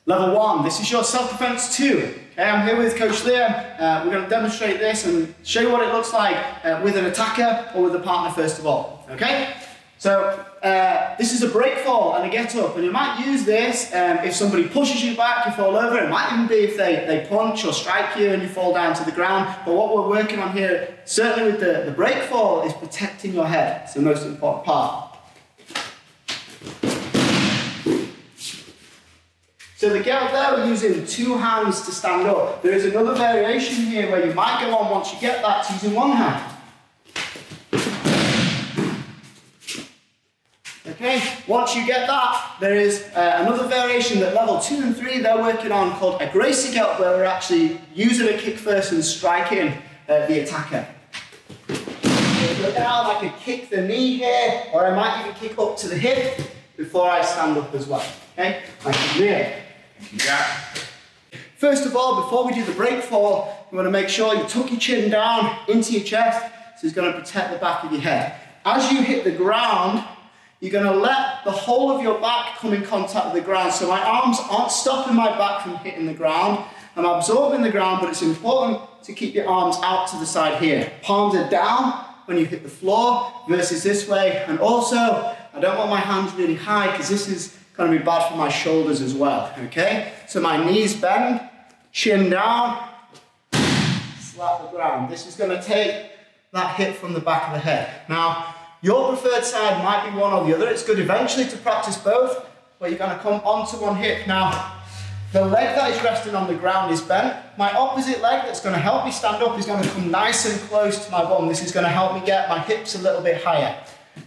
Level 1, this is your self-defense 2. Okay, I'm here with Coach Liam. We're going to demonstrate this and show you what it looks like with an attacker or with a partner first of all. Okay, so this is a break fall and a get up, and you might use this if somebody pushes you back, you fall over. It might even be if they punch or strike you and you fall down to the ground. But what we're working on here, certainly with the break fall, is protecting your head. It's the most important part. So the get up there, we're using 2 hands to stand up. There is another variation here where you might go on once you get that to using 1 hand. Okay, once you get that, there is another variation that level 2 and 3 they're working on called a Gracie get up, where we're actually using a kick first and striking the attacker. So go down, I could kick the knee here, or I might even kick up to the hip before I stand up as well. Okay, I can kneel. Yeah. First of all, before we do the break fall, you want to make sure you tuck your chin down into your chest, so it's going to protect the back of your head. As you hit the ground, you're going to let the whole of your back come in contact with the ground. So my arms aren't stopping my back from hitting the ground. I'm absorbing the ground, but it's important to keep your arms out to the side here. Palms are down when you hit the floor versus this way. And also, I don't want my hands really high because this is going to be bad for my shoulders as well, okay? So my knees bend, chin down, slap the ground. This is going to take that hit from the back of the head. Now, your preferred side might be one or the other. It's good eventually to practice both, but you're going to come onto one hip. Now, the leg that is resting on the ground is bent. My opposite leg that's going to help me stand up is going to come nice and close to my bum. This is going to help me get my hips a little bit higher.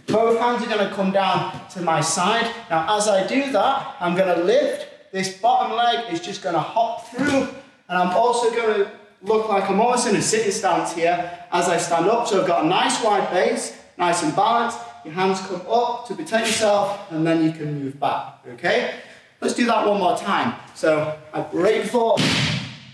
Both hands are going to come down to my side. Now, as I do that, I'm going to lift. This bottom leg is just going to hop through, and I'm also going to look like I'm almost in a sitting stance here as I stand up. So I've got a nice wide base, nice and balanced. Your hands come up to protect yourself, and then you can move back, okay? Let's do that one more time. So I break forward,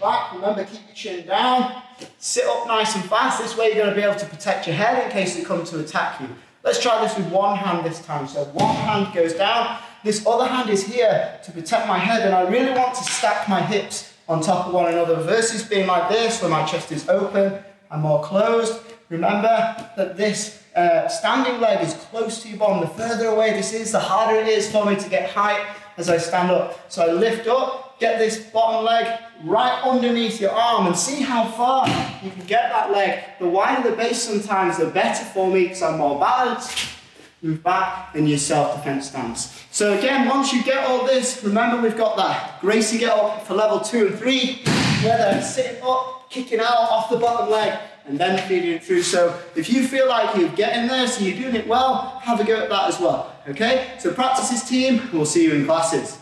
back. Remember, keep your chin down. Sit up nice and fast. This way you're going to be able to protect your head in case they come to attack you. Let's try this with 1 hand this time. So 1 hand goes down. This other hand is here to protect my head, and I really want to stack my hips on top of one another versus being like this where my chest is open and more closed. Remember that this standing leg is close to your bum. The further away this is, the harder it is for me to get height as I stand up. So I lift up, get this bottom leg right underneath your arm, and see how far you can get that leg. The wider the base sometimes, the better for me because I'm more balanced. Move back in your self-defense stance. So again, once you get all this, remember we've got that Gracie get up for level 2 and 3, where they're sitting up, kicking out off the bottom leg, and then feeding it through. So if you feel like you're getting there, so you're doing it well, have a go at that as well, okay? So practice this team, and we'll see you in classes.